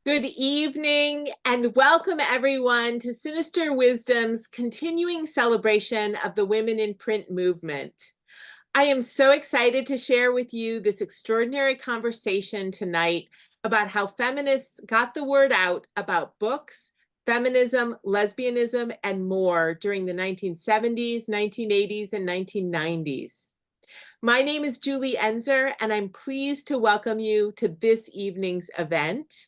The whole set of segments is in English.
Good evening and welcome everyone to Sinister Wisdom's continuing celebration of the women in print movement. I am so excited to share with you this extraordinary conversation tonight about how feminists got the word out about books, feminism, lesbianism, and more during the 1970s, 1980s, and 1990s. My name is Julie Enzer, and I'm pleased to welcome you to this evening's event.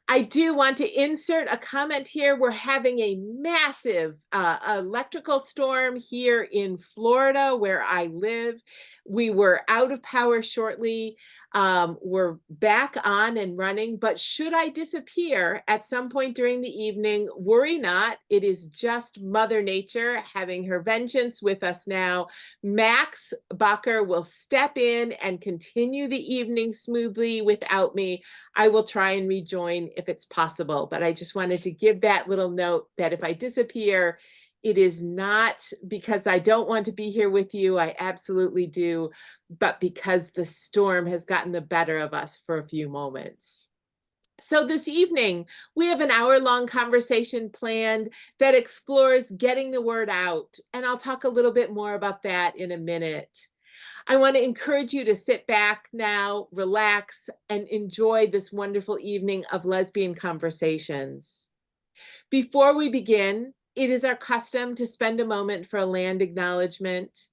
I do want to insert a comment here. We're having a massive electrical storm here in Florida where I live. We were out of power shortly. We're back on and running, but should I disappear at some point during the evening, worry not. It is just Mother Nature having her vengeance with us now. Max Bucker will step in and continue the evening smoothly without me. I will try and rejoin if it's possible, but I just wanted to give that little note that if I disappear, it is not because I don't want to be here with you. I absolutely do, but because the storm has gotten the better of us for a few moments. So this evening, we have an hour-long conversation planned that explores getting the word out, and I'll talk a little bit more about that in a minute. I want to encourage you to sit back now, relax, and enjoy this wonderful evening of lesbian conversations. Before we begin, it is our custom to spend a moment for a land acknowledgement.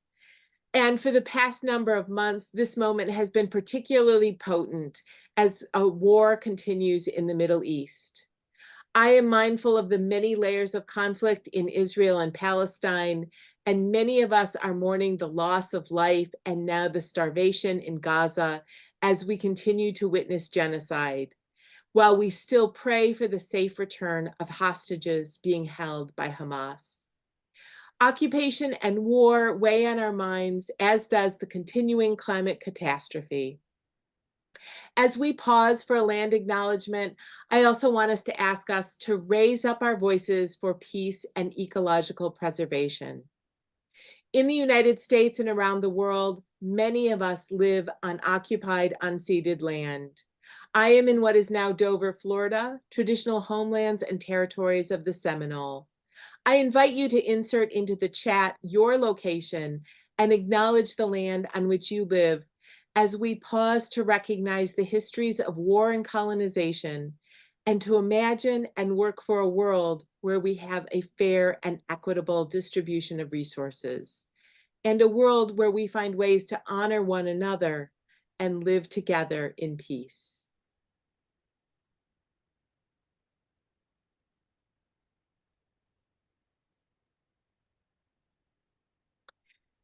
And for the past number of months, this moment has been particularly potent as a war continues in the Middle East. I am mindful of the many layers of conflict in Israel and Palestine, and many of us are mourning the loss of life and now the starvation in Gaza as we continue to witness genocide, while we still pray for the safe return of hostages being held by Hamas. Occupation and war weigh on our minds, as does the continuing climate catastrophe. As we pause for a land acknowledgement, I also want us to ask us to raise up our voices for peace and ecological preservation. In the United States and around the world, many of us live on occupied, unceded land. I am in what is now Dover, Florida, traditional homelands and territories of the Seminole. I invite you to insert into the chat your location and acknowledge the land on which you live as we pause to recognize the histories of war and colonization and to imagine and work for a world where we have a fair and equitable distribution of resources, and a world where we find ways to honor one another and live together in peace.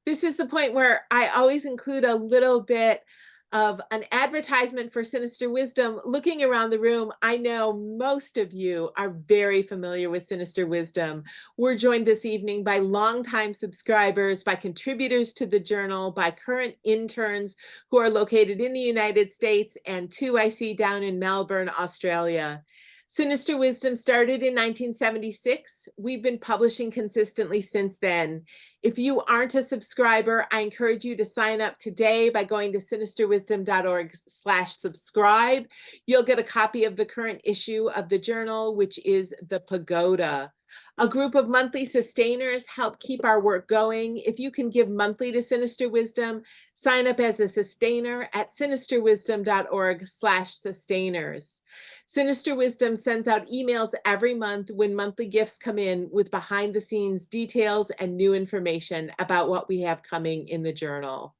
This is the point where I always include a little bit of an advertisement for Sinister Wisdom. Looking around the room, I know most of you are very familiar with Sinister Wisdom. We're joined this evening by longtime subscribers, by contributors to the journal, by current interns who are located in the United States, and two I see down in Melbourne, Australia. Sinister Wisdom started in 1976. We've been publishing consistently since then. If you aren't a subscriber, I encourage you to sign up today by going to sinisterwisdom.org/subscribe. You'll get a copy of the current issue of the journal, which is The Pagoda. A group of monthly sustainers help keep our work going. If you can give monthly to Sinister Wisdom, sign up as a sustainer at sinisterwisdom.org/sustainers. Sinister Wisdom sends out emails every month when monthly gifts come in with behind the scenes details and new information about what we have coming in the journal.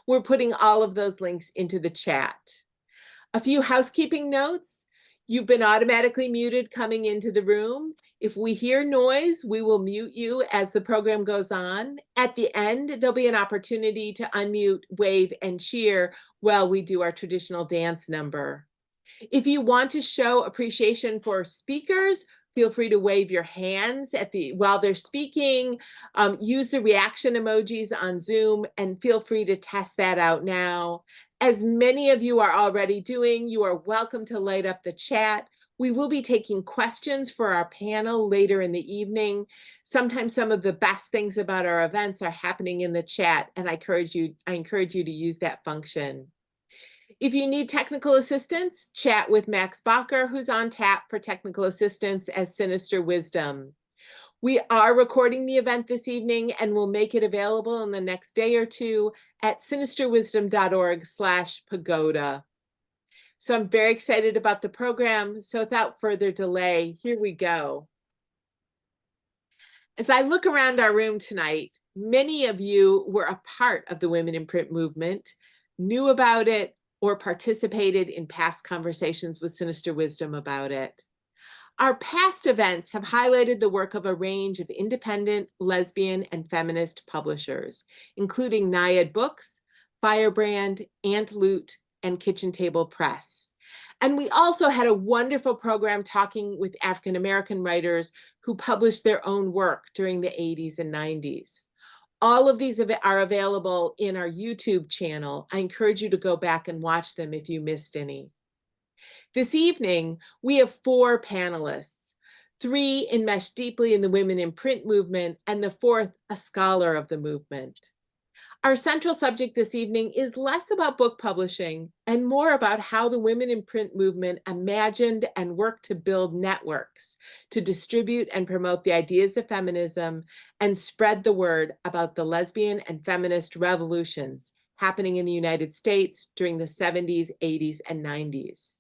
We're putting all of those links into the chat. A few housekeeping notes. You've been automatically muted coming into the room. If we hear noise, we will mute you as the program goes on. At the end, there'll be an opportunity to unmute, wave, and cheer while we do our traditional dance number. If you want to show appreciation for speakers, feel free to wave your hands while they're speaking. Use the reaction emojis on Zoom, and feel free to test that out now. As many of you are already doing, you are welcome to light up the chat. We will be taking questions for our panel later in the evening. Sometimes some of the best things about our events are happening in the chat, and I encourage you to use that function. If you need technical assistance, chat with Max Bacher, who's on tap for technical assistance as Sinister Wisdom. We are recording the event this evening and will make it available in the next day or two at sinisterwisdom.org/pagoda. So I'm very excited about the program. So without further delay, here we go. As I look around our room tonight, many of you were a part of the Women in Print movement, knew about it, or participated in past conversations with Sinister Wisdom about it. Our past events have highlighted the work of a range of independent, lesbian, and feminist publishers, including Naiad Books, Firebrand, Ant Loot, and Kitchen Table Press. And we also had a wonderful program talking with African American writers who published their own work during the 80s and 90s. All of these are available in our YouTube channel. I encourage you to go back and watch them if you missed any. This evening, we have 4 panelists, 3 enmeshed deeply in the Women in Print movement, and the 4th, a scholar of the movement. Our central subject this evening is less about book publishing and more about how the Women in Print movement imagined and worked to build networks to distribute and promote the ideas of feminism and spread the word about the lesbian and feminist revolutions happening in the United States during the 70s, 80s, and 90s.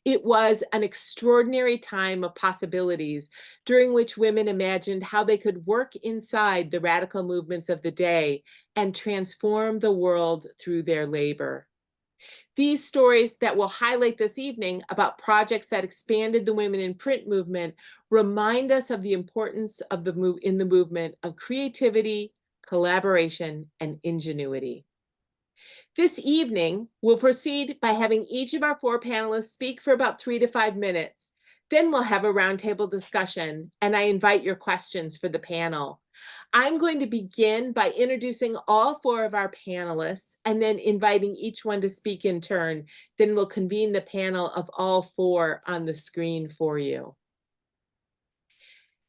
It was an extraordinary time of possibilities during which women imagined how they could work inside the radical movements of the day and transform the world through their labor. These stories that we'll highlight this evening about projects that expanded the Women in Print movement remind us of the importance of in the movement of creativity, collaboration, and ingenuity. This evening, we'll proceed by having each of our 4 panelists speak for about 3 to 5 minutes. Then we'll have a roundtable discussion, and I invite your questions for the panel. I'm going to begin by introducing all 4 of our panelists and then inviting each one to speak in turn. Then we'll convene the panel of all 4 on the screen for you.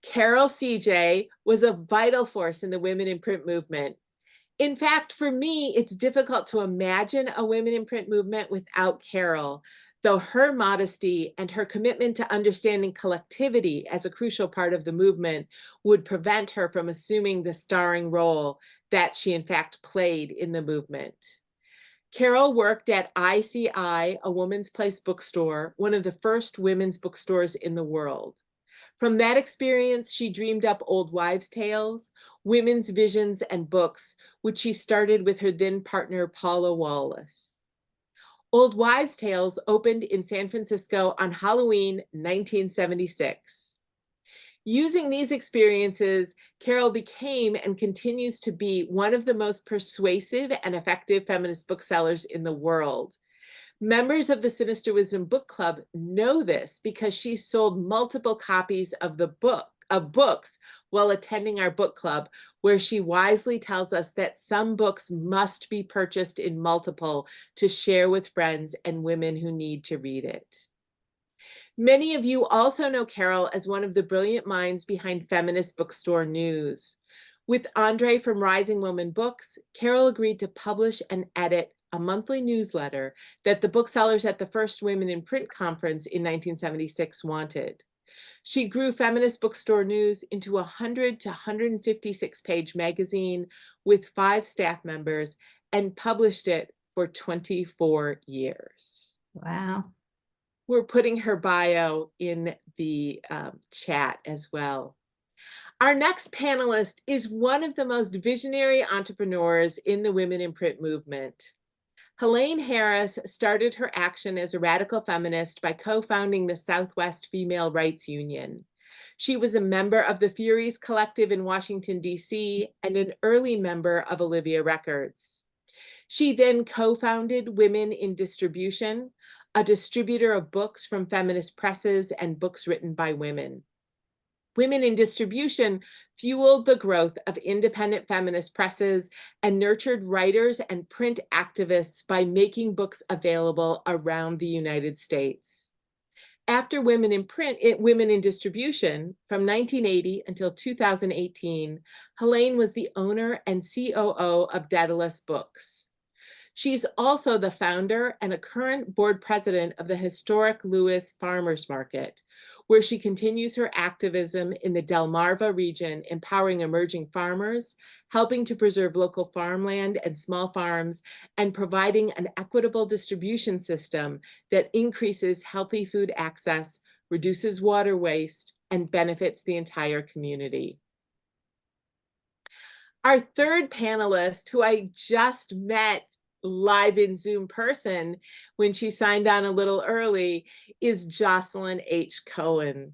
Carol Seajay was a vital force in the Women in Print movement. In fact, for me, it's difficult to imagine a Women in Print movement without Carol, though her modesty and her commitment to understanding collectivity as a crucial part of the movement would prevent her from assuming the starring role that she in fact played in the movement. Carol worked at ICI, a Woman's Place bookstore, one of the first women's bookstores in the world. From that experience, she dreamed up Old Wives' Tales, Women's Visions and Books, which she started with her then partner, Paula Wallace. Old Wives' Tales opened in San Francisco on Halloween, 1976. Using these experiences, Carol became and continues to be one of the most persuasive and effective feminist booksellers in the world. Members of the Sinister Wisdom Book Club know this because she sold multiple copies of books while attending our book club, where she wisely tells us that some books must be purchased in multiple to share with friends and women who need to read it. Many of you also know Carol as one of the brilliant minds behind Feminist Bookstore News. With Andre from Rising Woman Books, Carol agreed to publish and edit a monthly newsletter that the booksellers at the first Women in Print conference in 1976 wanted. She grew Feminist Bookstore News into a 100 to 156-page magazine with 5 staff members and published it for 24 years. Wow. We're putting her bio in the chat as well. Our next panelist is one of the most visionary entrepreneurs in the Women in Print movement. Helaine Harris started her action as a radical feminist by co-founding the Southwest Female Rights Union. She was a member of the Furies Collective in Washington, D.C., and an early member of Olivia Records. She then co-founded Women in Distribution, a distributor of books from feminist presses and books written by women. Women in Distribution fueled the growth of independent feminist presses and nurtured writers and print activists by making books available around the United States. After Women in Distribution, from 1980 until 2018, Helaine was the owner and COO of Daedalus Books. She's also the founder and a current board president of the historic Lewis Farmers Market, where she continues her activism in the Delmarva region, empowering emerging farmers, helping to preserve local farmland and small farms, and providing an equitable distribution system that increases healthy food access, reduces water waste, and benefits the entire community. Our third panelist, who I just met live in Zoom person when she signed on a little early, is Jocelyn H. Cohen.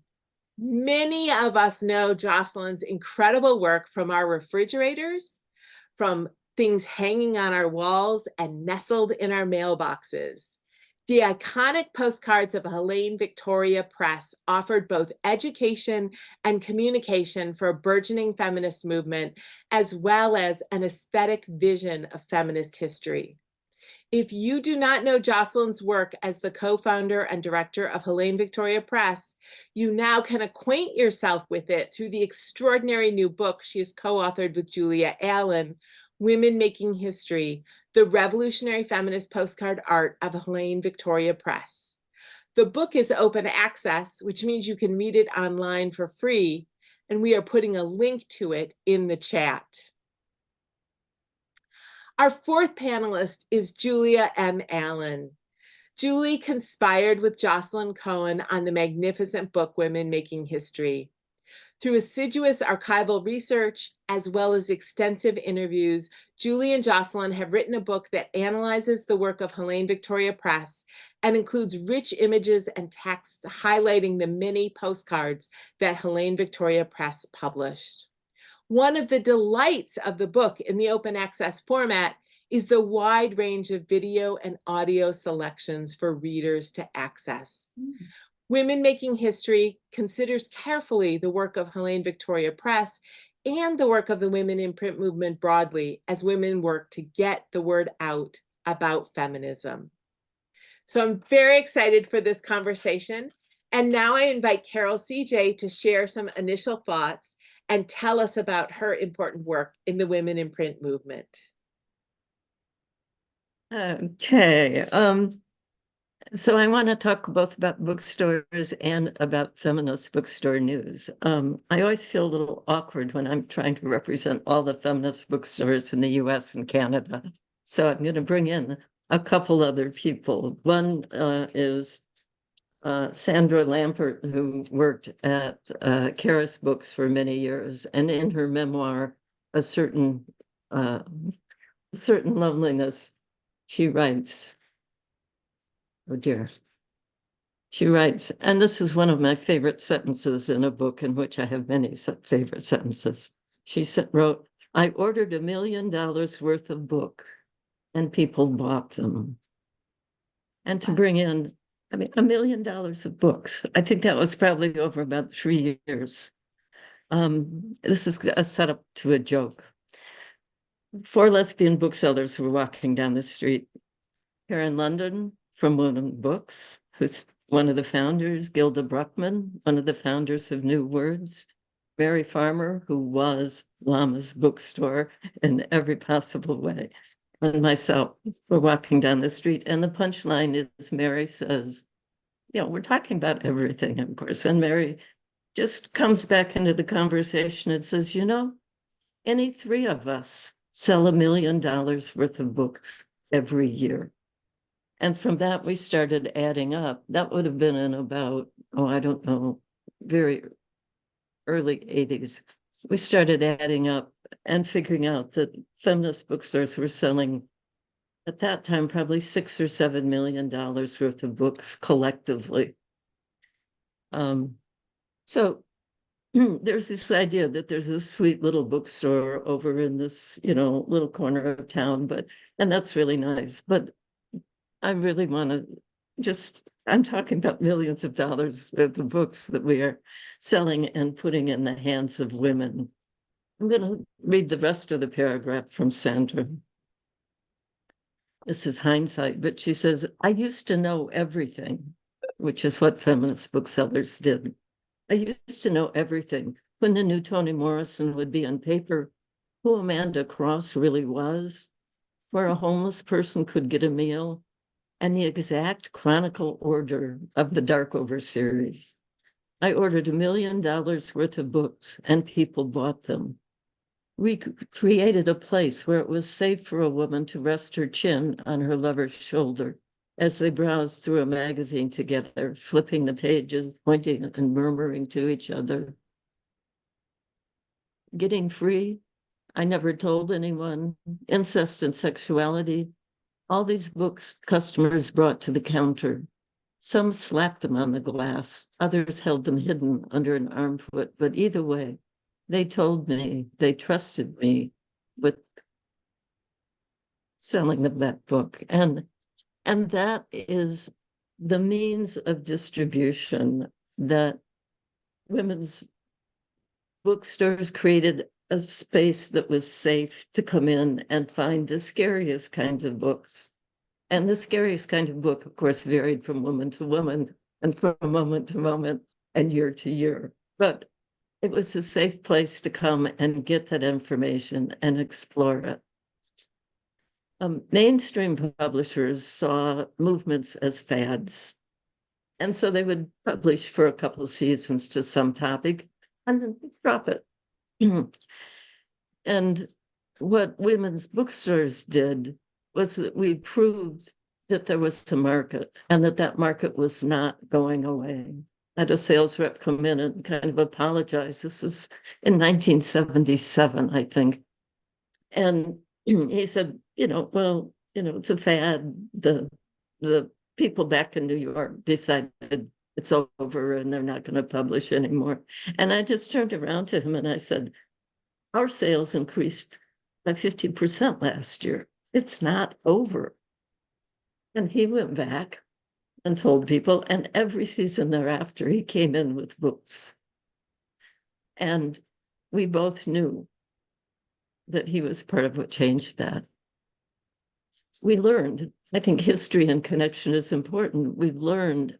Many of us know Jocelyn's incredible work from our refrigerators, from things hanging on our walls and nestled in our mailboxes. The iconic postcards of Helaine Victoria Press offered both education and communication for a burgeoning feminist movement, as well as an aesthetic vision of feminist history. If you do not know Jocelyn's work as the co-founder and director of Helaine Victoria Press, you now can acquaint yourself with it through the extraordinary new book she has co-authored with Julia Allen, Women Making History, the revolutionary feminist postcard art of Helaine Victoria Press. The book is open access, which means you can read it online for free, and we are putting a link to it in the chat. Our fourth panelist is Julia M. Allen. Julie conspired with Jocelyn Cohen on the magnificent book Women Making History. Through assiduous archival research, as well as extensive interviews, Julie and Jocelyn have written a book that analyzes the work of Helaine Victoria Press and includes rich images and texts highlighting the many postcards that Helaine Victoria Press published. One of the delights of the book in the open access format is the wide range of video and audio selections for readers to access. Women Making History considers carefully the work of Helaine Victoria Press and the work of the women in print movement broadly as women work to get the word out about feminism. So I'm very excited for this conversation. And now I invite Carol Seajay to share some initial thoughts and tell us about her important work in the women in print movement. Okay. So I want to talk both about bookstores and about feminist bookstore news. I always feel a little awkward when I'm trying to represent all the feminist bookstores in the US and Canada. So I'm going to bring in a couple other people. One is Sandra Lampert, who worked at Karis Books for many years, and in her memoir, A Certain Loneliness, she writes, oh dear, she writes, and this is one of my favorite sentences in a book in which I have many favorite sentences. She wrote, I ordered $1 million worth of book and people bought them. And to bring in, I mean, $1 million of books. I think that was probably over about 3 years. This is a setup to a joke. 4 lesbian booksellers were walking down the street. Here in London, from Womyn Books, who's one of the founders, Gilda Bruckman, one of the founders of New Words, Mary Farmer, who was Llama's bookstore in every possible way, and myself were walking down the street. And the punchline is Mary says, you know, we're talking about everything, of course. And Mary just comes back into the conversation and says, you know, any 3 of us sell $1 million worth of books every year. And from that, we started adding up. That would have been in about, oh, I don't know, very early 80s. We started adding up and figuring out that feminist bookstores were selling, at that time, probably $6 or $7 million worth of books collectively. So there's this idea that there's this sweet little bookstore over in this, you know, little corner of town, and that's really nice. But I really want to I'm talking about millions of dollars worth of books that we are selling and putting in the hands of women. I'm going to read the rest of the paragraph from Sandra. This is hindsight, but she says, I used to know everything, which is what feminist booksellers did. I used to know everything. When the new Toni Morrison would be on paper, who Amanda Cross really was, where a homeless person could get a meal, and the exact chronicle order of the Darkover series. I ordered $1 million worth of books, and people bought them. We created a place where it was safe for a woman to rest her chin on her lover's shoulder as they browsed through a magazine together, flipping the pages, pointing and murmuring to each other. Getting free, I never told anyone. Incest and sexuality, all these books customers brought to the counter. Some slapped them on the glass, others held them hidden under an armfoot, but either way, they told me they trusted me with selling them that book. And that is the means of distribution that women's bookstores created, a space that was safe to come in and find the scariest kinds of books. And the scariest kind of book, of course, varied from woman to woman and from moment to moment and year to year. But it was a safe place to come and get that information and explore it. Mainstream publishers saw movements as fads. And so they would publish for a couple of seasons to some topic and then drop it. And what women's bookstores did was that we proved that there was a market and that market was not going away. I had a sales rep come in and kind of apologize. This was in 1977, I think. And he said, well, it's a fad. The people back in New York decided it's over and they're not going to publish anymore. And I just turned around to him and I said, our sales increased by 50% last year. It's not over. And he went back and told people, and every season thereafter, he came in with books. And we both knew that he was part of what changed that. We learned, I think history and connection is important. We learned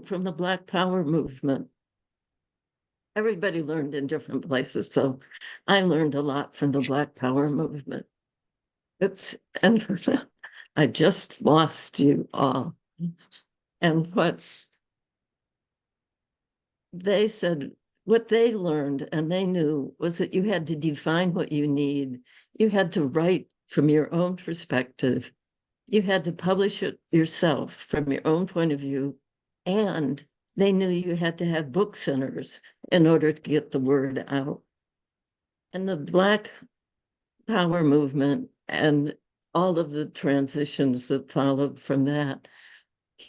from the Black Power movement. Everybody learned in different places. So I learned a lot from the Black Power movement. And I just lost you all. And what they said, what they learned and they knew was that you had to define what you need. You had to write from your own perspective. You had to publish it yourself from your own point of view. And they knew you had to have book centers in order to get the word out. And the Black Power movement and all of the transitions that followed from that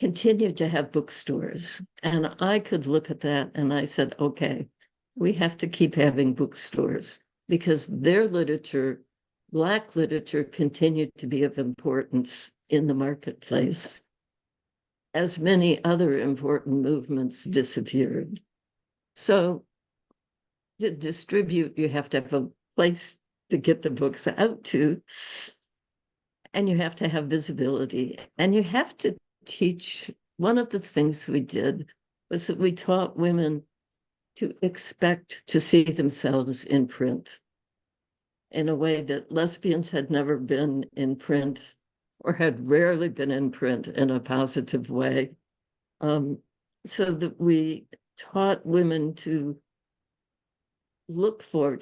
continued to have bookstores. And I could look at that and I said, okay, we have to keep having bookstores because their literature, Black literature, continued to be of importance in the marketplace as many other important movements disappeared. So to distribute, you have to have a place to get the books out to, and you have to have visibility, and you have to teach. One of the things we did was that we taught women to expect to see themselves in print in a way that lesbians had never been in print or had rarely been in print in a positive way. So that we taught women to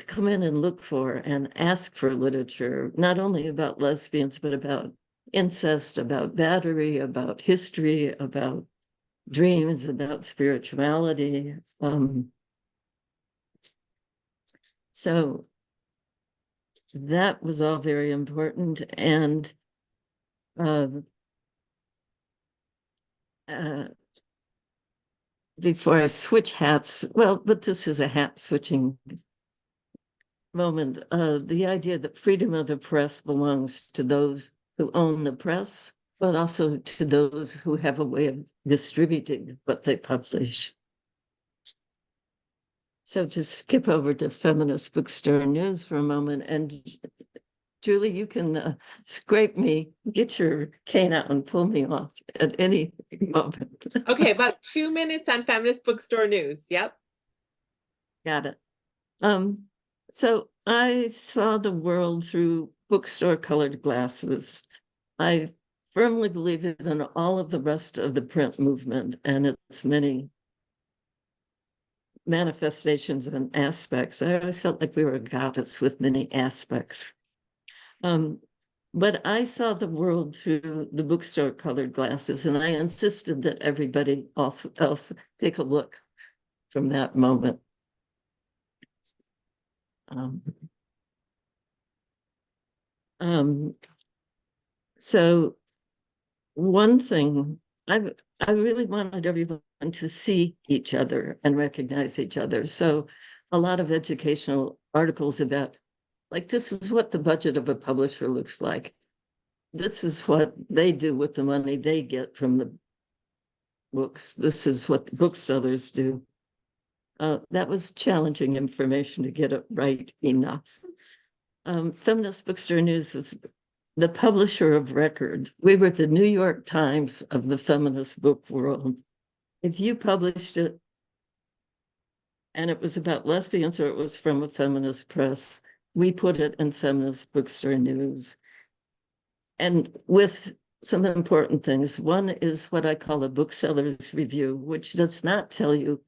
come in and look for and ask for literature, not only about lesbians, but about incest, about battery, about history, about dreams, about spirituality. So that was all very important. And before I switch hats, but this is a hat switching moment, the idea that freedom of the press belongs to those who own the press, but also to those who have a way of distributing what they publish. So to skip over to Feminist Bookstore News for a moment, and Julie, you can scrape me, get your cane out and pull me off at any moment. Okay, about 2 minutes on Feminist Bookstore News. Yep. Got it. So I saw the world through bookstore colored glasses. I firmly believe in all of the rest of the print movement and its many manifestations and aspects. I always felt like we were a goddess with many aspects. But I saw the world through the bookstore colored glasses, and I insisted that everybody else take a look from that moment. So one thing, I really wanted everyone to see each other and recognize each other. So a lot of educational articles about, like, this is what the budget of a publisher looks like. This is what they do with the money they get from the books. This is what the booksellers do. That was challenging information to get it right enough. Feminist Bookstore News was the publisher of record. We were the New York Times of the feminist book world. If you published it and it was about lesbians or it was from a feminist press, we put it in Feminist Bookstore News. And with some important things. One is what I call a bookseller's review, which does not tell you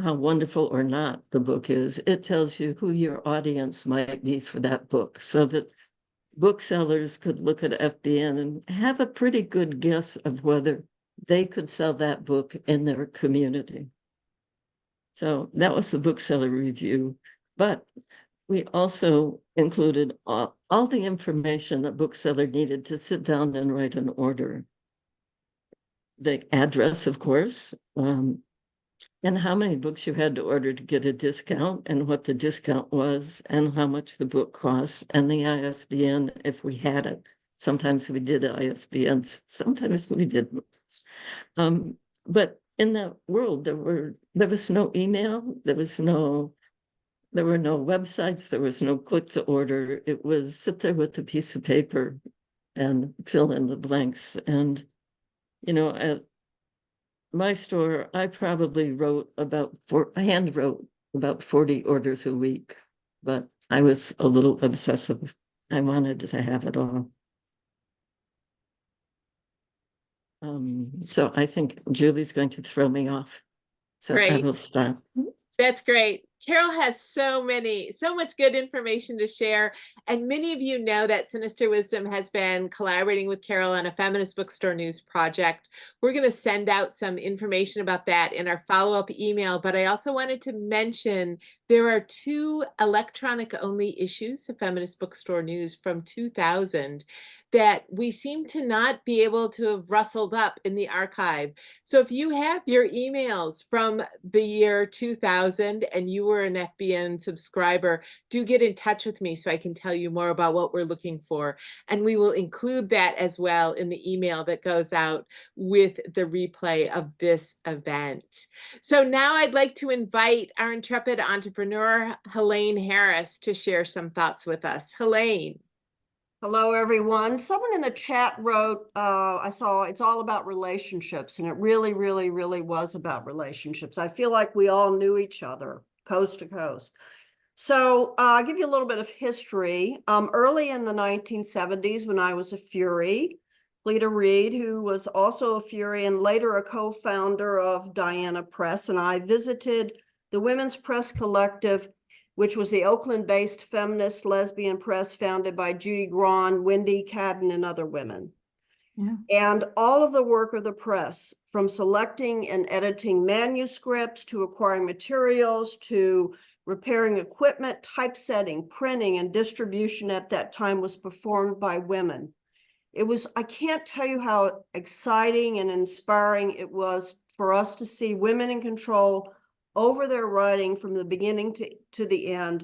how wonderful or not the book is. It tells you who your audience might be for that book, so that booksellers could look at FBN and have a pretty good guess of whether they could sell that book in their community. So that was the bookseller review. But we also included all the information a bookseller needed to sit down and write an order. The address, of course, and how many books you had to order to get a discount, and what the discount was, and how much the book cost, and the ISBN if we had it. Sometimes we did ISBNs, sometimes we didn't. But in that world, there was no email, there were no websites, there was no click to order. It was sit there with a piece of paper and fill in the blanks. And, you know, at my store, I probably hand wrote about 40 orders a week, but I was a little obsessive. I wanted to have it all. So I think Julie's going to throw me off. So I will stop. That's great. Carol has so much good information to share. And many of you know that Sinister Wisdom has been collaborating with Carol on a Feminist Bookstore News project. We're going to send out some information about that in our follow-up email. But I also wanted to mention there are 2 electronic-only issues of Feminist Bookstore News from 2000 that we seem to not be able to have rustled up in the archive. So if you have your emails from the year 2000 and you were an FBN subscriber, do get in touch with me so I can tell you more about what we're looking for. And we will include that as well in the email that goes out with the replay of this event. So now I'd like to invite our intrepid entrepreneur, Helaine Harris, to share some thoughts with us. Helaine. Hello, everyone. Someone in the chat wrote, I saw it's all about relationships, and it really, really, really was about relationships. I feel like we all knew each other coast to coast. So I'll give you a little bit of history. Early in the 1970s, when I was a Fury, Lita Reed, who was also a Fury and later a co-founder of Diana Press, and I visited the Women's Press Collective, which was the Oakland-based feminist lesbian press founded by Judy Grahn, Wendy Cadden, and other women. Yeah. And all of the work of the press, from selecting and editing manuscripts to acquiring materials to repairing equipment, typesetting, printing, and distribution at that time was performed by women. I can't tell you how exciting and inspiring it was for us to see women in control over their writing from the beginning to the end.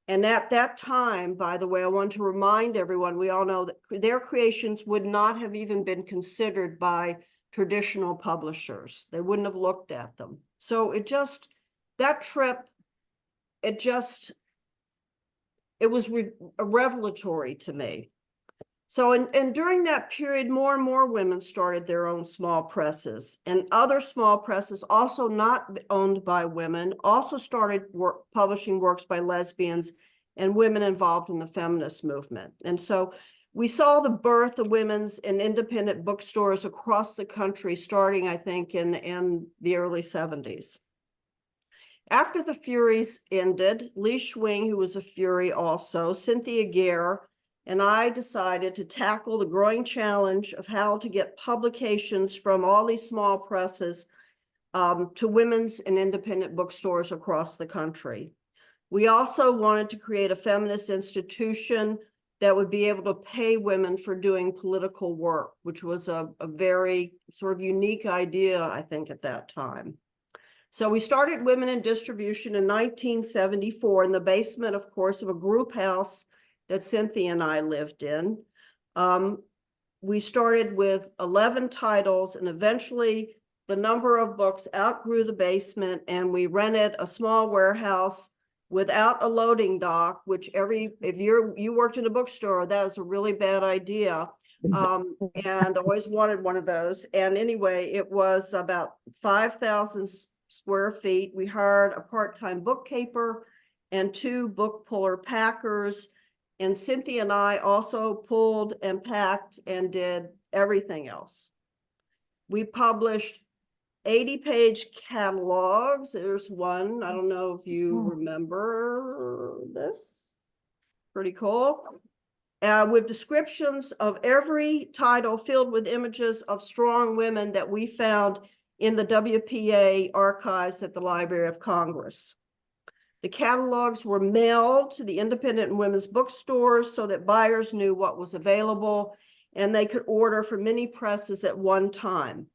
And at that time, by the way, I want to remind everyone, we all know that their creations would not have even been considered by traditional publishers. They wouldn't have looked at them. So that trip, it was revelatory to me. So, and during that period, more and more women started their own small presses, and other small presses, also not owned by women, also started publishing works by lesbians and women involved in the feminist movement. And so we saw the birth of women's and independent bookstores across the country, starting, I think, in the early 70s. After the Furies ended, Lee Schwing, who was a Fury also, Cynthia Gare, and I decided to tackle the growing challenge of how to get publications from all these small presses to women's and independent bookstores across the country. We also wanted to create a feminist institution that would be able to pay women for doing political work, which was a very sort of unique idea, I think, at that time. So we started Women in Distribution in 1974 in the basement, of course, of a group house that Cynthia and I lived in. We started with 11 titles, and eventually the number of books outgrew the basement, and we rented a small warehouse without a loading dock, which if you worked in a bookstore, that was a really bad idea. And always wanted one of those. And anyway, it was about 5,000 square feet. We hired a part-time bookkeeper and 2 book puller packers. And Cynthia and I also pulled and packed and did everything else. We published 80-page catalogs. There's one. I don't know if you remember this. Pretty cool. With descriptions of every title filled with images of strong women that we found in the WPA archives at the Library of Congress. The catalogs were mailed to the independent and women's bookstores so that buyers knew what was available and they could order from many presses at one time.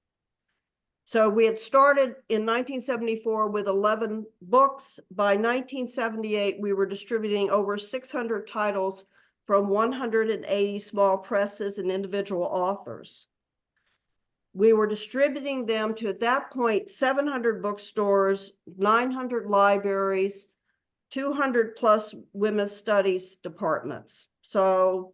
So we had started in 1974 with 11 books. By 1978, we were distributing over 600 titles from 180 small presses and individual authors. We were distributing them to, at that point, 700 bookstores, 900 libraries, 200 plus women's studies departments. So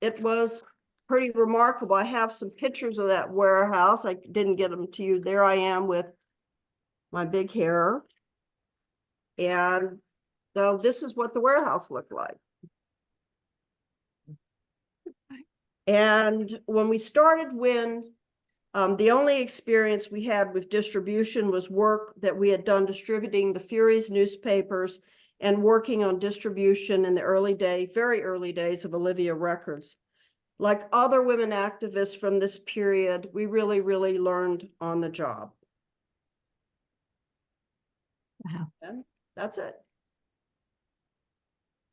it was pretty remarkable. I have some pictures of that warehouse. I didn't get them to you. There I am with my big hair. And so this is what the warehouse looked like. And when we started the only experience we had with distribution was work that we had done distributing the Furies newspapers and working on distribution in the very early days of Olivia Records. Like other women activists from this period, we really, really learned on the job. Wow. And that's it.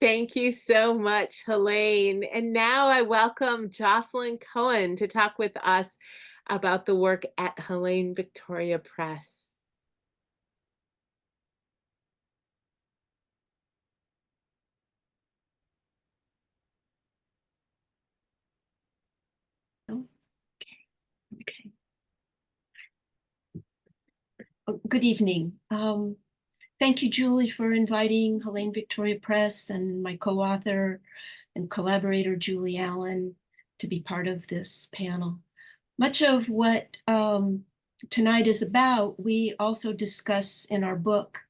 Thank you so much, Helaine. And now I welcome Jocelyn Cohen to talk with us about the work at Helaine Victoria Press. Okay. Good evening. Thank you, Julie, for inviting Helaine Victoria Press and my co-author and collaborator, Julie Allen, to be part of this panel. Much of what tonight is about, we also discuss in our book,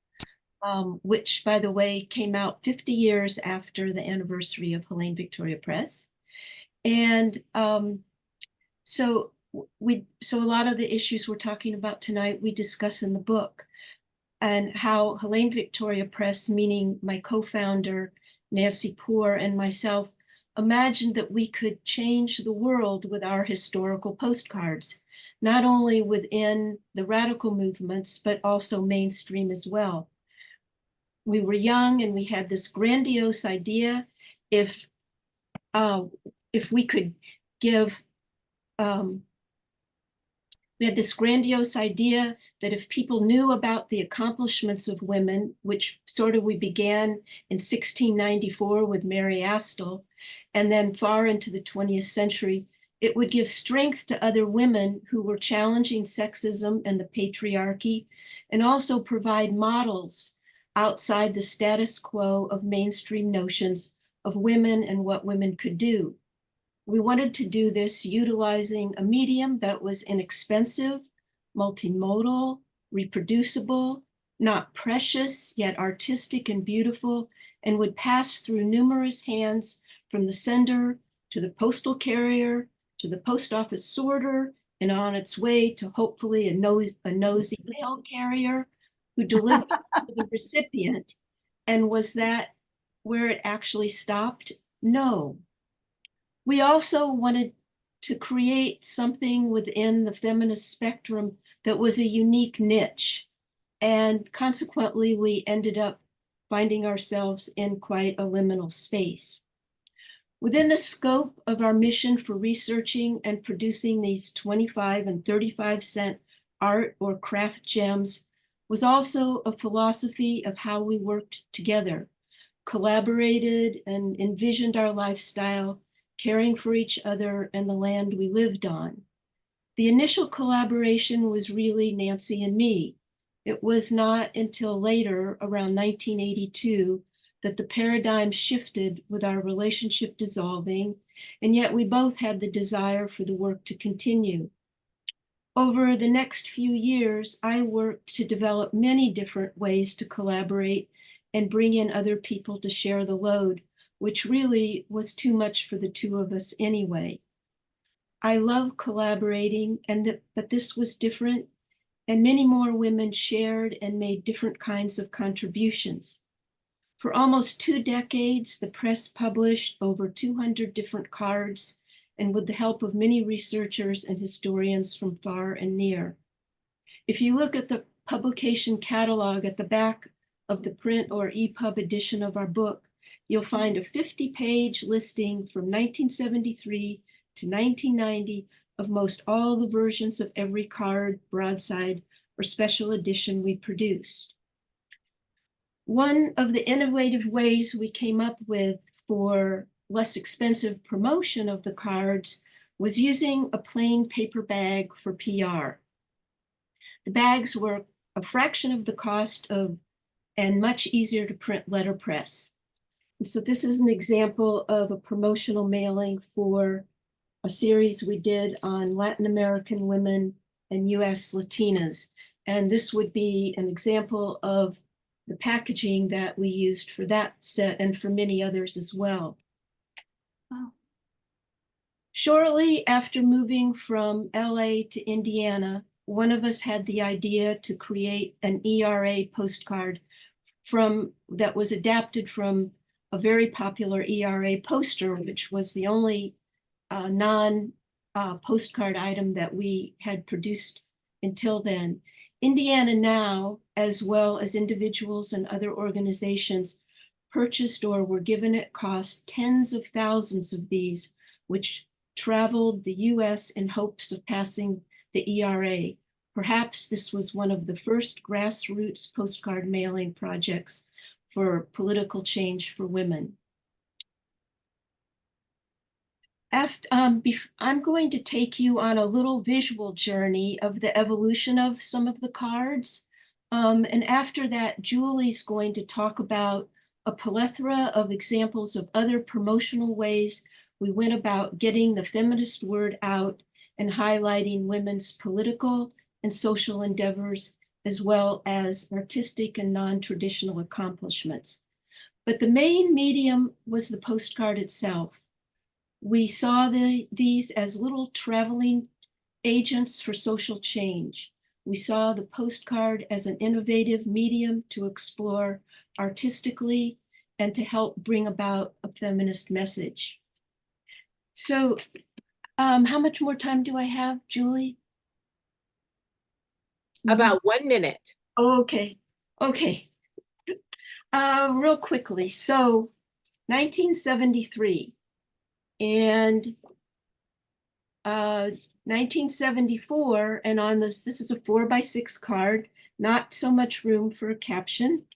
which, by the way, came out 50 years after the anniversary of Helaine Victoria Press. And so a lot of the issues we're talking about tonight, we discuss in the book, and how Helaine Victoria Press, meaning my co-founder, Nancy Poor, and myself, imagined that we could change the world with our historical postcards, not only within the radical movements, but also mainstream as well. We were young and we had this grandiose idea, if we could give, we had this grandiose idea that if people knew about the accomplishments of women, which sort of we began in 1694 with Mary Astle, and then far into the 20th century, it would give strength to other women who were challenging sexism and the patriarchy, and also provide models outside the status quo of mainstream notions of women and what women could do. We wanted to do this utilizing a medium that was inexpensive, multimodal, reproducible, not precious, yet artistic and beautiful, and would pass through numerous hands from the sender to the postal carrier to the post office sorter and on its way to hopefully a nosy mail carrier who delivered to the recipient. And was that where it actually stopped? No. We also wanted to create something within the feminist spectrum that was a unique niche. And consequently, we ended up finding ourselves in quite a liminal space. Within the scope of our mission for researching and producing these 25 and 35-cent art or craft gems was also a philosophy of how we worked together, collaborated, and envisioned our lifestyle, caring for each other and the land we lived on. The initial collaboration was really Nancy and me. It was not until later, around 1982, that the paradigm shifted with our relationship dissolving, and yet we both had the desire for the work to continue. Over the next few years, I worked to develop many different ways to collaborate and bring in other people to share the load, which really was too much for the two of us anyway. I love collaborating, but this was different, and many more women shared and made different kinds of contributions. For almost 2 decades, the press published over 200 different cards, and with the help of many researchers and historians from far and near. If you look at the publication catalog at the back of the print or EPUB edition of our book, you'll find a 50-page listing from 1973 to 1990 of most all the versions of every card, broadside, or special edition we produced. One of the innovative ways we came up with for less expensive promotion of the cards was using a plain paper bag for PR. The bags were a fraction of the cost of and much easier to print letterpress. And so this is an example of a promotional mailing for a series we did on Latin American women and US Latinas. And this would be an example of the packaging that we used for that set and for many others as well. Wow. Shortly after moving from LA to Indiana, one of us had the idea to create an ERA postcard that was adapted from a very popular ERA poster, which was the only non-postcard item that we had produced until then. Indiana Now, as well as individuals and other organizations, purchased or were given at cost tens of thousands of these, which traveled the US in hopes of passing the ERA. Perhaps this was one of the first grassroots postcard mailing projects for political change for women. I'm going to take you on a little visual journey of the evolution of some of the cards. And after that, Julie's going to talk about a plethora of examples of other promotional ways we went about getting the feminist word out and highlighting women's political and social endeavors, as well as artistic and non-traditional accomplishments. But the main medium was the postcard itself. We saw these as little traveling agents for social change. We saw the postcard as an innovative medium to explore artistically and to help bring about a feminist message. So how much more time do I have, Julie? About 1 minute. Oh, okay. Real quickly. So 1973 and 1974, and on this is a 4x6 card, not so much room for a caption.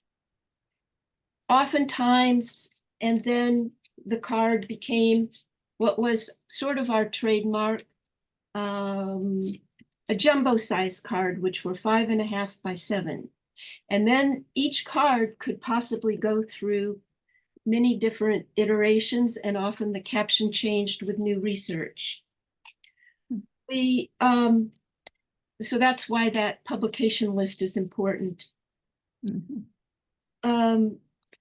Oftentimes, and then the card became what was sort of our trademark, a jumbo size card, which were 5.5 by 7. And then each card could possibly go through many different iterations, and often the caption changed with new research. So that's why that publication list is important.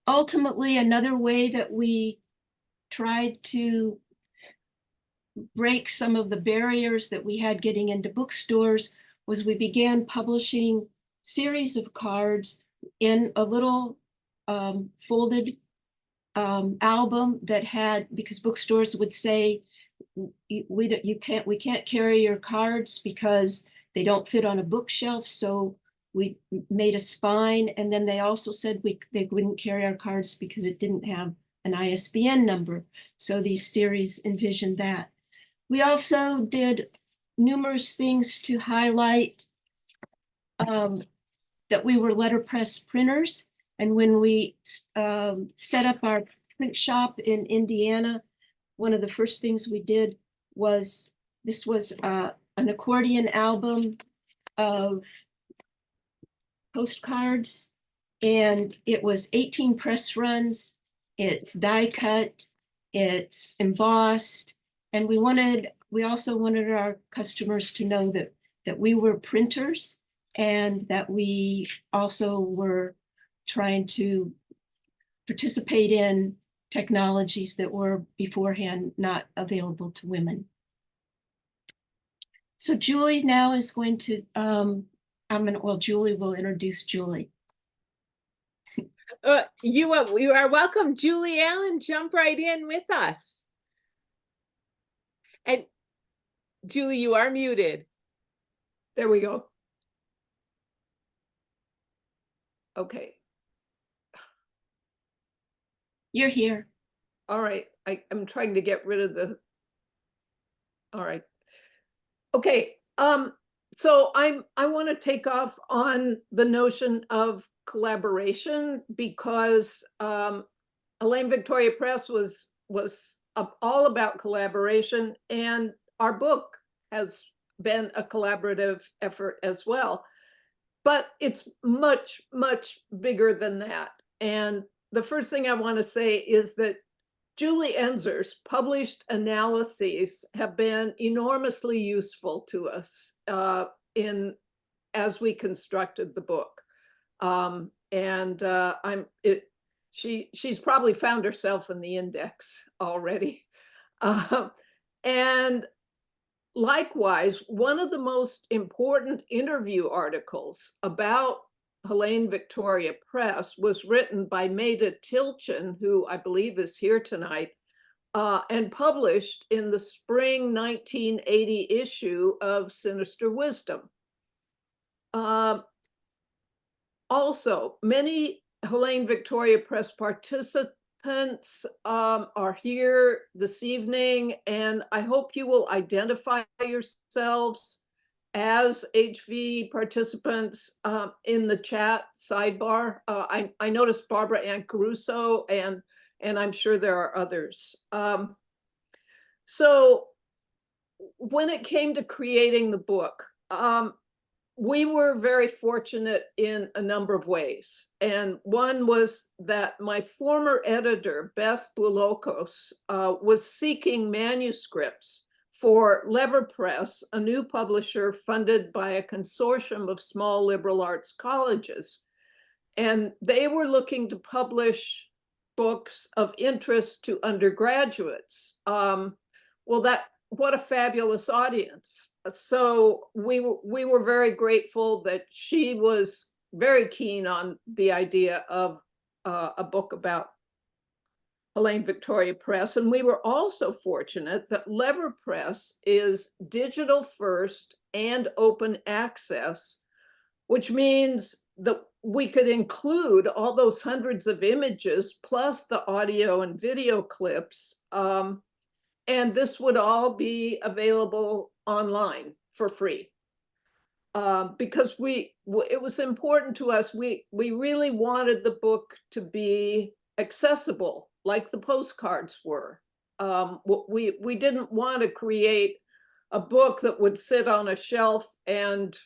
ultimately, another way that we tried to break some of the barriers that we had getting into bookstores was we began publishing series of cards in a little folded album that had, because bookstores would say, we can't carry your cards because they don't fit on a bookshelf. So we made a spine, and then they also said they wouldn't carry our cards because it didn't have an ISBN number. So these series envisioned that. We also did numerous things to highlight that we were letterpress printers. And when we set up our print shop in Indiana, one of the first things we did was, this was an accordion album of postcards, and it was 18 press runs. It's die cut, it's embossed, and we also wanted our customers to know that we were printers and that we also were trying to participate in technologies that were beforehand not available to women. So Julie now is going to, Julie will introduce Julie. You are welcome, Julie Allen. Jump right in with us. And Julie, you are muted. There we go. Okay. You're here. All right. I'm trying to get rid of the. All right. Okay. So I want to take off on the notion of collaboration because Helaine Victoria Press was all about collaboration, and our book has been a collaborative effort as well. But it's much, much bigger than that. And the first thing I want to say is that Julie Enzer's published analyses have been enormously useful to us as we constructed the book. She's probably found herself in the index already. And likewise, one of the most important interview articles about Helaine Victoria Press was written by Maida Tilchin, who I believe is here tonight, and published in the spring 1980 issue of Sinister Wisdom. Also, many Helaine Victoria Press participants are here this evening, and I hope you will identify yourselves as HV participants in the chat sidebar. I noticed Barbara Ann Caruso, and I'm sure there are others. So when it came to creating the book, we were very fortunate in a number of ways. And one was that my former editor, Beth Boulokos, was seeking manuscripts for Lever Press, a new publisher funded by a consortium of small liberal arts colleges. And they were looking to publish books of interest to undergraduates. What a fabulous audience. So we were very grateful that she was very keen on the idea of a book about Helaine Victoria Press. And we were also fortunate that Lever Press is digital first and open access, which means that we could include all those hundreds of images plus the audio and video clips. And this would all be available online for free. Because it was important to us. We really wanted the book to be accessible, like the postcards were. We didn't want to create a book that would sit on a shelf and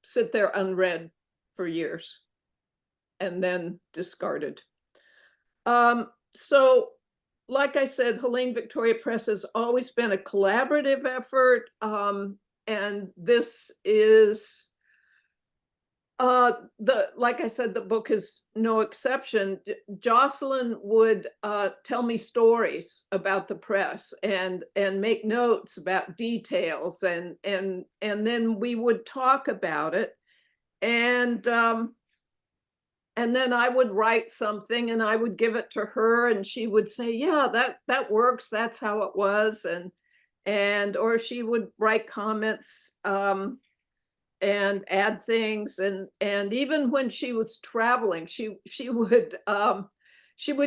sit there unread for years and then discarded. So, like I said, Helaine Victoria Press has always been a collaborative effort. And this is like I said, the book is no exception. Jocelyn would tell me stories about the press and make notes about details, and then we would talk about it, and then I would write something and I would give it to her, and she would say, yeah, that works, that's how it was, and or she would write comments and add things, and even when she was traveling, she would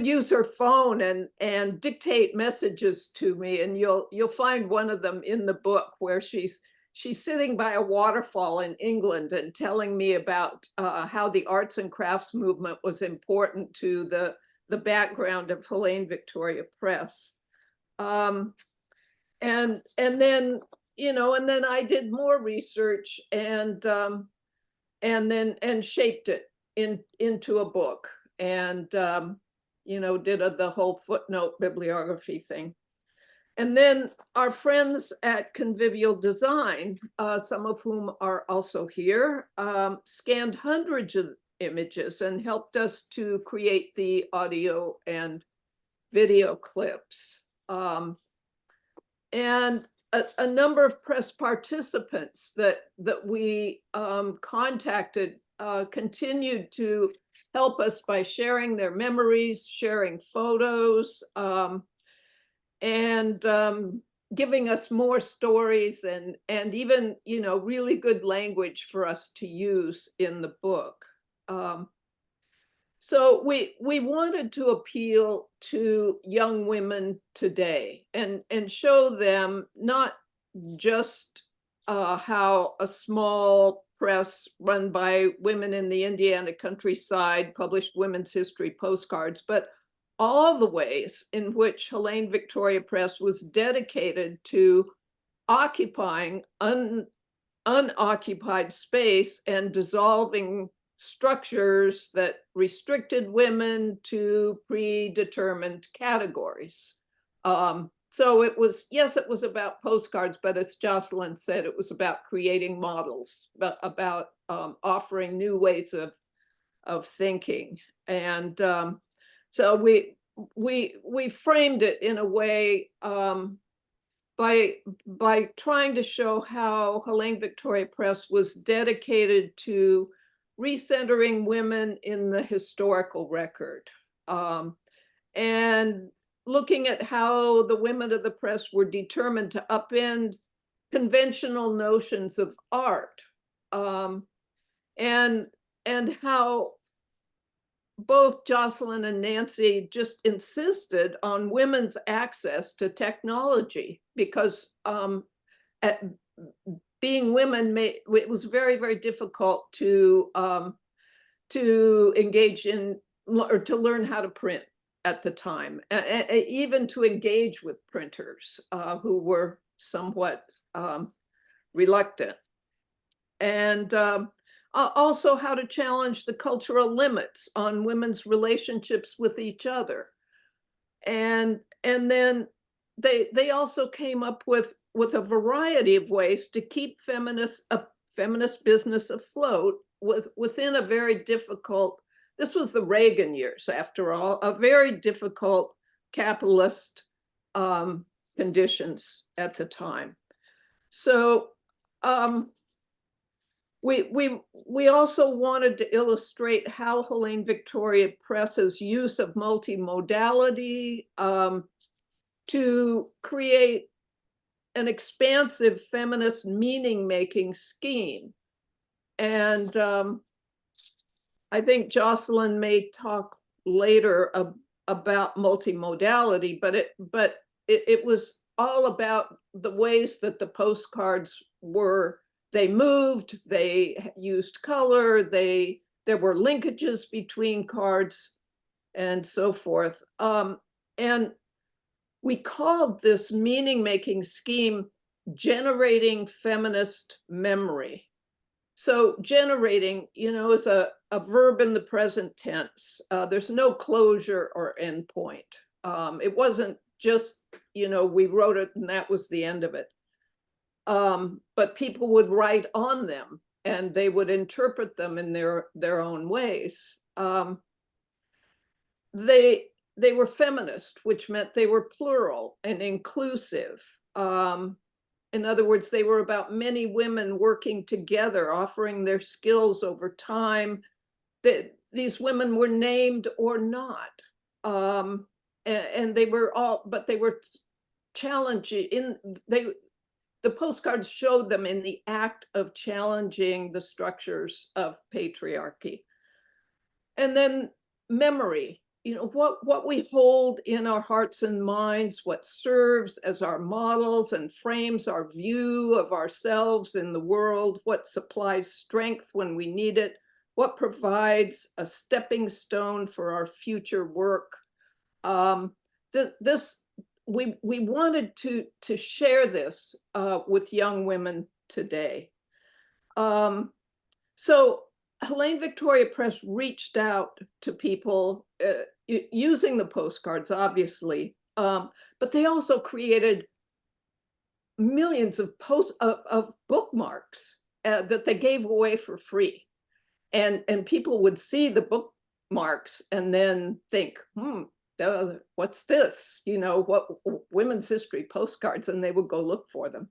use her phone and dictate messages to me, and you'll find one of them in the book where she's sitting by a waterfall in England and telling me about how the arts and crafts movement was important to the background of Helaine Victoria Press. And then, and then I did more research and shaped it into a book, and did the whole footnote bibliography thing. And then our friends at Convivial Design, some of whom are also here, scanned hundreds of images and helped us to create the audio and video clips. And a number of press participants that we contacted continued to help us by sharing their memories, sharing photos, and giving us more stories, and even really good language for us to use in the book. So we wanted to appeal to young women today and show them not just how a small press run by women in the Indiana countryside published women's history postcards, but all the ways in which Helaine Victoria Press was dedicated to occupying unoccupied space and dissolving structures that restricted women to predetermined categories. So it was, yes, it was about postcards, but as Jocelyn said, it was about creating models, about offering new ways of thinking. And so we framed it in a way by trying to show how Helaine Victoria Press was dedicated to recentering women in the historical record, and looking at how the women of the press were determined to upend conventional notions of art, and how both Jocelyn and Nancy just insisted on women's access to technology, because being women, it was very, very difficult to engage in or to learn how to print at the time, even to engage with printers who were somewhat reluctant, and also how to challenge the cultural limits on women's relationships with each other. And then they also came up with a variety of ways to keep feminist business afloat within a very difficult, this was the Reagan years, after all, a very difficult capitalist conditions at the time. So we also wanted to illustrate how Helaine Victoria Press's use of multimodality to create an expansive feminist meaning-making scheme. And I think Jocelyn may talk later about multimodality, but it was all about the ways that the postcards were, they moved, they used color, there were linkages between cards and so forth. And we called this meaning-making scheme generating feminist memory. So generating, is a verb in the present tense. There's no closure or endpoint. It wasn't just, we wrote it and that was the end of it. But people would write on them and they would interpret them in their own ways. They were feminist, which meant they were plural and inclusive. In other words, they were about many women working together, offering their skills over time. These women were named or not. And they were all, but they were challenging the postcards showed them in the act of challenging the structures of patriarchy. And then memory, what we hold in our hearts and minds, what serves as our models and frames our view of ourselves in the world, what supplies strength when we need it, what provides a stepping stone for our future work. We wanted to share this with young women today. So Helaine Victoria Press reached out to people using the postcards, obviously, but they also created millions of bookmarks that they gave away for free, and people would see the bookmarks and then think, what's this? What women's history postcards, and they would go look for them.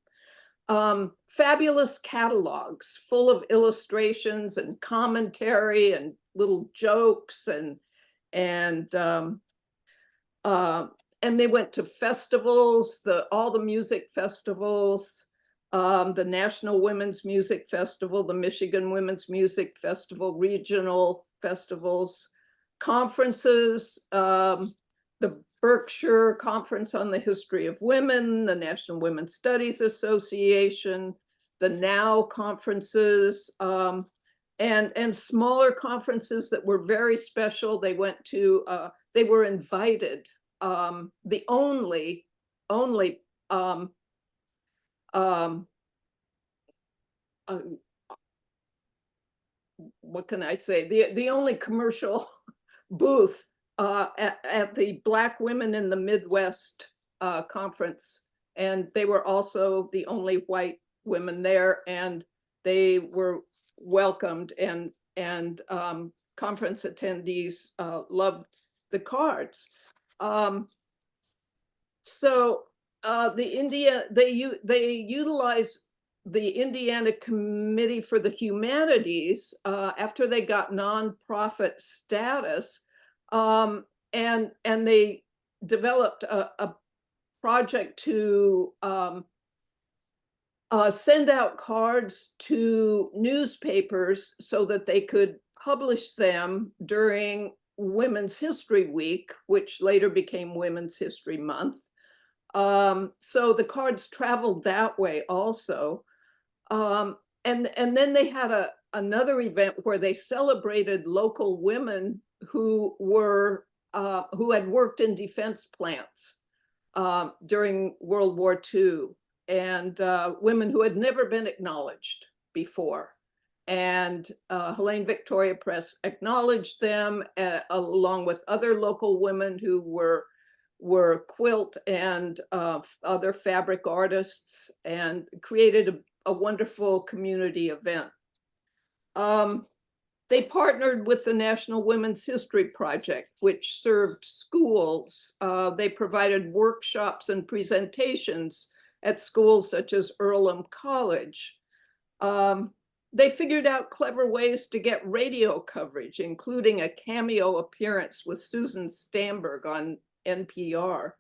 Fabulous catalogs full of illustrations and commentary and little jokes, and they went to festivals, all the music festivals, the National Women's Music Festival, the Michigan Women's Music Festival, regional festivals, conferences, the Berkshire Conference on the History of Women, the National Women's Studies Association, the NOW conferences, and smaller conferences that were very special. They went to, they were invited. The only what can I say? The only commercial booth at the Black Women in the Midwest conference, and they were also the only white women there, and they were welcomed, and conference attendees loved the cards. So they utilize the Indiana Committee for the Humanities after they got nonprofit status. And they developed a project to send out cards to newspapers so that they could publish them during Women's History Week, which later became Women's History Month. So the cards traveled that way also. And then they had another event where they celebrated local women who had worked in defense plants during World War II, and women who had never been acknowledged before. And Helaine Victoria Press acknowledged them along with other local women who were quilt and other fabric artists, and created a wonderful community event. They partnered with the National Women's History Project, which served schools. They provided workshops and presentations at schools such as Earlham College. They figured out clever ways to get radio coverage, including a cameo appearance with Susan Stamberg on NPR.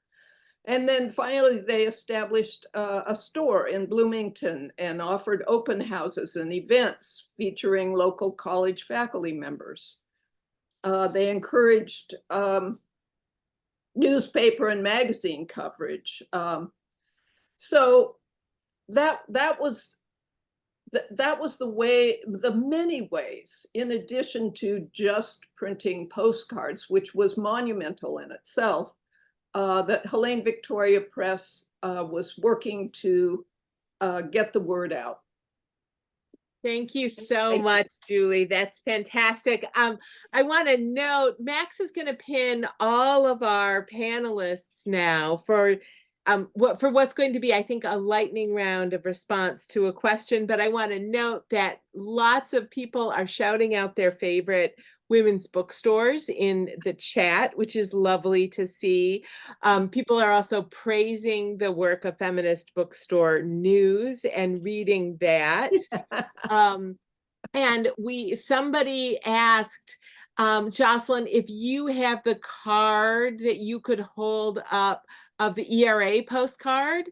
And then finally, they established a store in Bloomington and offered open houses and events featuring local college faculty members. They encouraged newspaper and magazine coverage. So that was the many ways, in addition to just printing postcards, which was monumental in itself, that Helaine Victoria Press was working to get the word out. Thank you so much, Julie. That's fantastic. I want to note, Max is going to pin all of our panelists now for what's going to be, I think, a lightning round of response to a question. But I want to note that lots of people are shouting out their favorite women's bookstores in the chat, which is lovely to see. People are also praising the work of Feminist Bookstore News and reading that. And somebody asked, Jocelyn, if you have the card that you could hold up of the ERA postcard,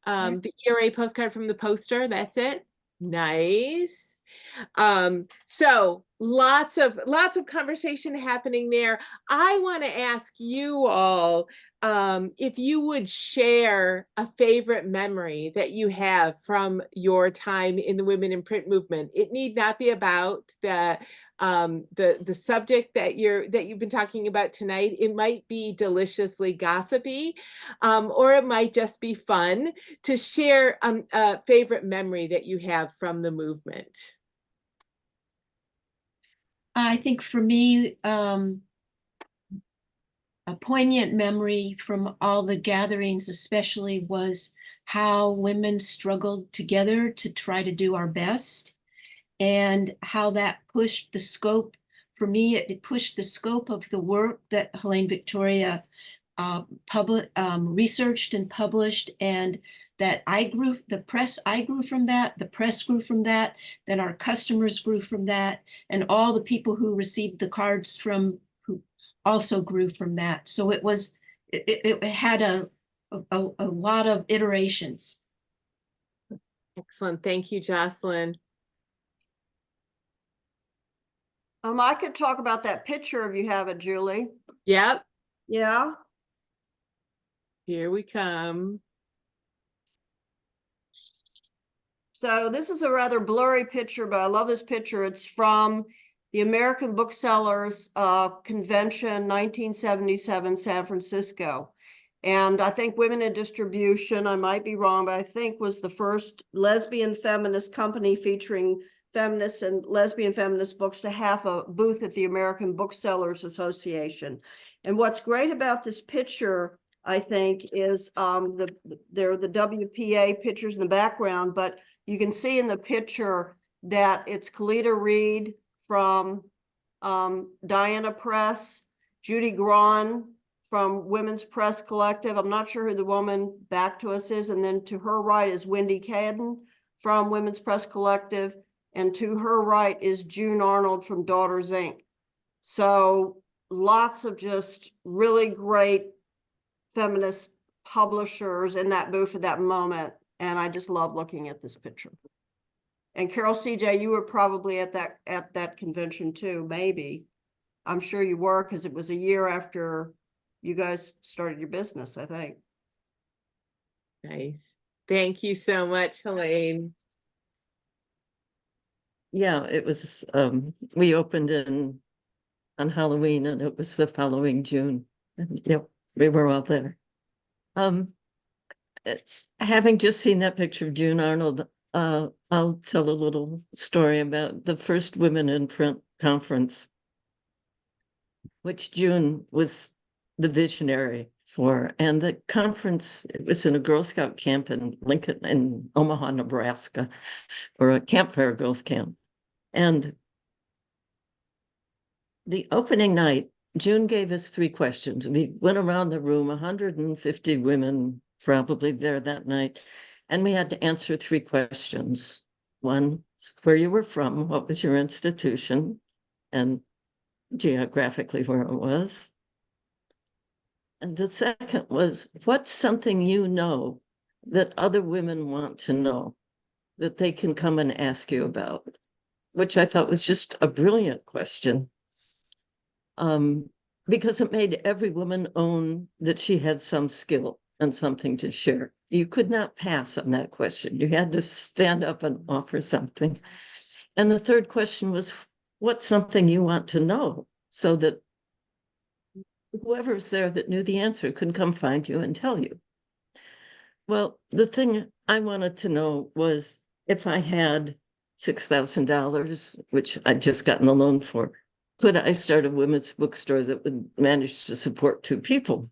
the ERA postcard from the poster, that's it. Nice. So lots of conversation happening there. I want to ask you all if you would share a favorite memory that you have from your time in the women in print movement. It need not be about the subject that you've been talking about tonight. It might be deliciously gossipy, or it might just be fun to share a favorite memory that you have from the movement. I think for me, a poignant memory from all the gatherings especially was how women struggled together to try to do our best, and how that pushed the scope. For me, it pushed the scope of the work that Helaine Victoria researched and published, and that the press grew from that, the press grew from that, then our customers grew from that, and all the people who received the cards who also grew from that. So it had a lot of iterations. Excellent. Thank you, Jocelyn. I could talk about that picture if you have it, Julie. Yep. Yeah. Here we come. So this is a rather blurry picture, but I love this picture. It's from the American Booksellers Convention, 1977, San Francisco. And I think Women in Distribution, I might be wrong, but I think was the first lesbian feminist company featuring feminist and lesbian feminist books to have a booth at the American Booksellers Association. And what's great about this picture, I think, is there are the WPA pictures in the background, but you can see in the picture that it's Kalita Reed from Diana Press, Judy Grawn from Women's Press Collective. I'm not sure who the woman back to us is. And then to her right is Wendy Cadden from Women's Press Collective. And to her right is June Arnold from Daughters Inc. So lots of just really great feminist publishers in that booth at that moment. And I just love looking at this picture. And Carol Seajay, you were probably at that convention too, maybe. I'm sure you were, because it was a year after you guys started your business, I think. Nice. Thank you so much, Helaine. Yeah, it was, we opened on Halloween, and it was the following June. And yep, we were all there. Having just seen that picture of June Arnold, I'll tell a little story about the first Women in Print conference, which June was the visionary for. And the conference, it was in a Girl Scout camp in Lincoln, in Omaha, Nebraska, or a campfire girls camp. And the opening night, June gave us 3 questions. We went around the room, 150 women probably there that night, and we had to answer 3 questions. One, where you were from, what was your institution, and geographically where it was. And the second was, what's something you know that other women want to know that they can come and ask you about? Which I thought was just a brilliant question. Because it made every woman own that she had some skill and something to share. You could not pass on that question. You had to stand up and offer something. And the third question was, what's something you want to know, so that whoever's there that knew the answer could come find you and tell you. Well, the thing I wanted to know was, if I had $6,000, which I'd just gotten a loan for, could I start a women's bookstore that would manage to support 2 people?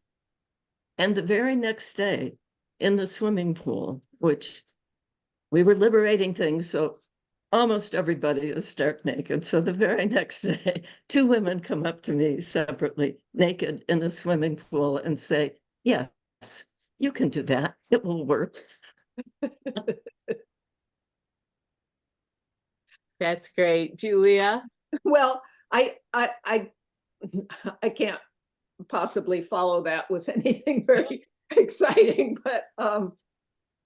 And the very next day, in the swimming pool, which we were liberating things. So almost everybody is stark naked. So the very next day, two women come up to me separately, naked in the swimming pool, and say, yes, you can do that. It will work. That's great. Julia? Well, I can't possibly follow that with anything very exciting, but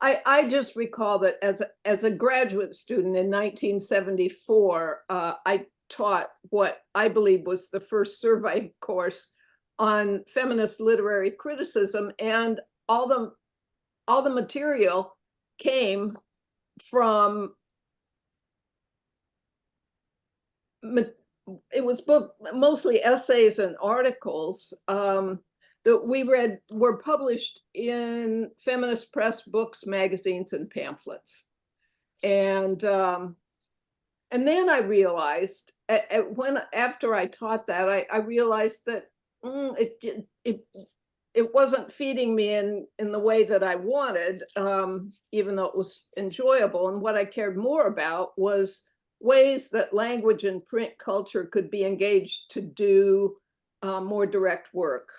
I just recall that as a graduate student in 1974, I taught what I believe was the first survey course on feminist literary criticism, and all the material came from it was mostly essays and articles that we read were published in feminist press, books, magazines, and pamphlets. And then I realized after I taught that, I realized that it wasn't feeding me in the way that I wanted, even though it was enjoyable. And what I cared more about was ways that language and print culture could be engaged to do more direct work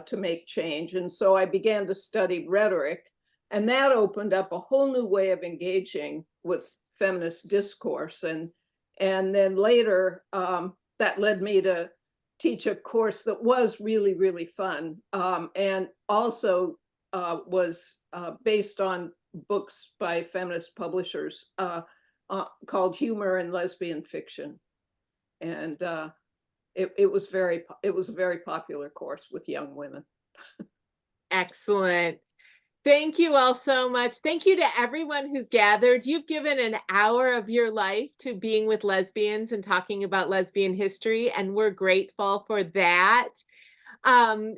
to make change. And so I began to study rhetoric, and that opened up a whole new way of engaging with feminist discourse. And then later, that led me to teach a course that was really, really fun, and also was based on books by feminist publishers called Humor and Lesbian Fiction. And it was a very popular course with young women. Excellent. Thank you all so much. Thank you to everyone who's gathered. You've given an hour of your life to being with lesbians and talking about lesbian history, and we're grateful for that.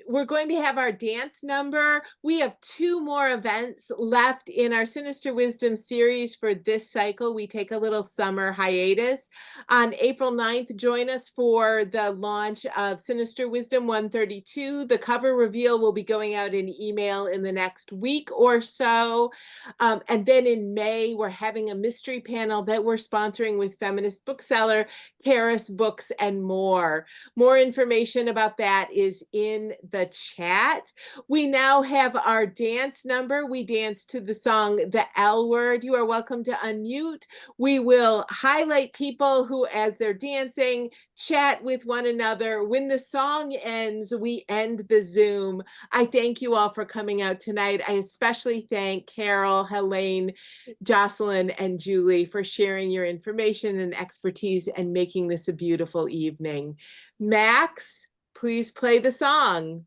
We're going to have our dance number. We have 2 more events left in our Sinister Wisdom series for this cycle. We take a little summer hiatus. On April 9th, join us for the launch of Sinister Wisdom 132. The cover reveal will be going out in email in the next week or so. And then in May, we're having a mystery panel that we're sponsoring with feminist bookseller Harris Books and More. More information about that is in the chat. We now have our dance number. We dance to the song The L Word. You are welcome to unmute. We will highlight people who, as they're dancing, chat with one another. When the song ends, we end the Zoom. I thank you all for coming out tonight. I especially thank Carol, Helaine, Jocelyn, and Julie for sharing your information and expertise and making this a beautiful evening. Max, please play the song.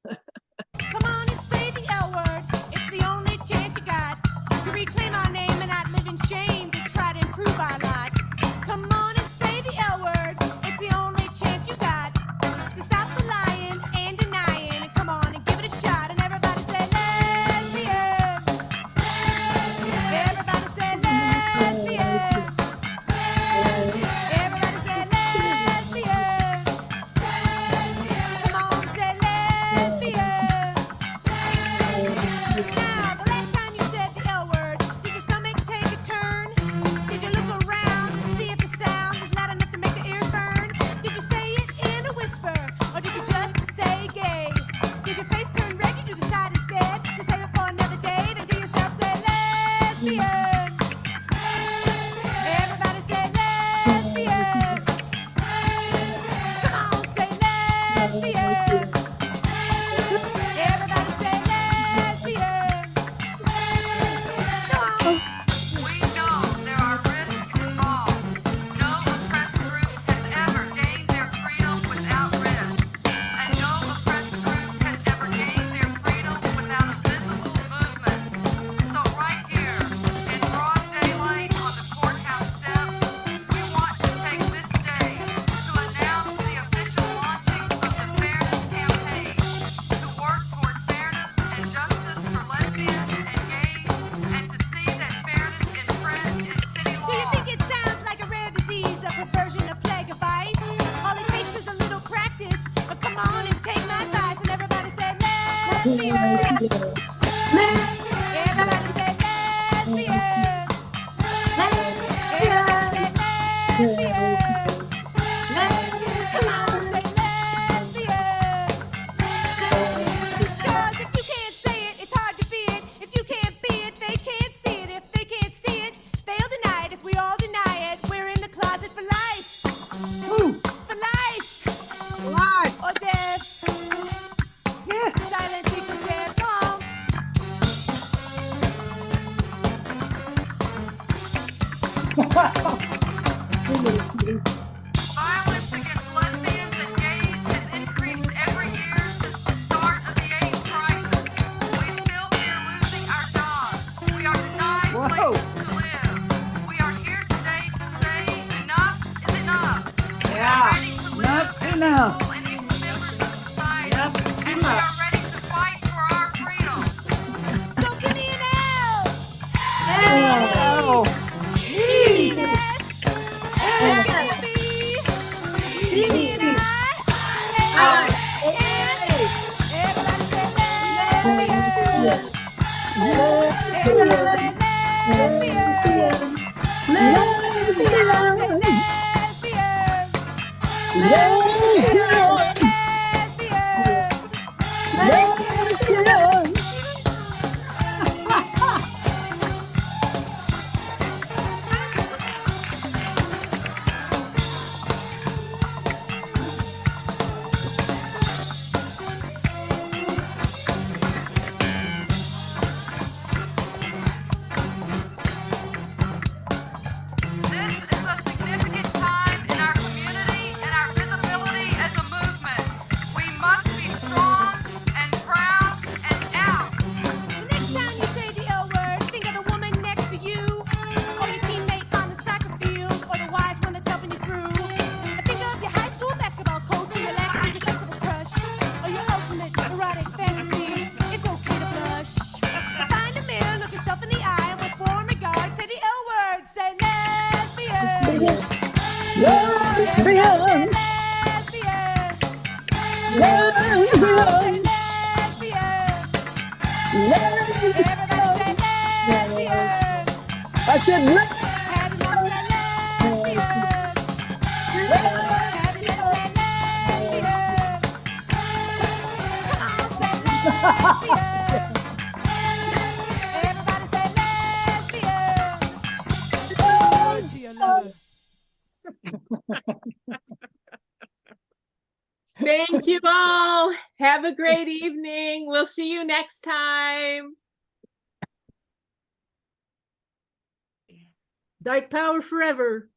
Come on and say the L word. It's the only chance you got to reclaim our name and not live in shame to try to improve our lot. Come on and say the L word. It's the only chance you got to stop the lying and denying. And come on and give it a shot. And everybody say lesbian. Everybody say lesbian. Everybody say lesbian. Come on, say lesbian. Now, the last time you said the L word, did your stomach take a turn? Did you look around to see if the sound was loud enough to make the ears burn? Did you say it in a whisper, or did you just say gay? Did your face turn red? Did you decide instead to save it for another day? Then to yourself say lesbian. Everybody say lesbian. Come on, say lesbian. Everybody say lesbian. Come on. We know there are risks involved. No oppressed group has ever gained their freedom without risk. And no oppressed group has ever gained their freedom without a visible movement. So right here, in broad daylight on the courthouse steps, we want to take this day to announce the official launching of the Fairness Campaign to work toward fairness and justice for lesbians and gays, and to see that fairness in print and city Do you law. think it sounds like a rare disease, a perversion, a plague, a vice? All it takes is a little practice. Come on and take my advice, and everybody say lesbian. Violence against lesbians and gays has increased every year since the start of the AIDS crisis. We still fear losing our jobs. We are denied places to live. We are here today to say enough is enough. We are ready to live as full and equal members of society, and we are ready to fight for our freedom. So give me an L. Oh. Yes. It's gonna be. Give me an I. Everybody say lesbian. Everybody say lesbian. Everybody say lesbian. This is a significant time in our community and our visibility as a movement. We must be strong and proud and out. The next time you say the L word, think of the woman next to you, or your teammate on the soccer field, or the wise one that's helping you through. And think of your high school basketball coach, or your last season festival crush, or your ultimate erotic fantasy. It's okay to blush. Find a mirror, look yourself in the eye, and with warm regard, say the L word. Say lesbian. Everybody say lesbian. Come on, say lesbian. Everybody say lesbian. I said, let Everybody say lesbian. Everybody say lesbian. Come on, say lesbian. Everybody say lesbian. Word to your lover. Thank you all. Have a great evening. We'll see you next time. Dyke Power forever.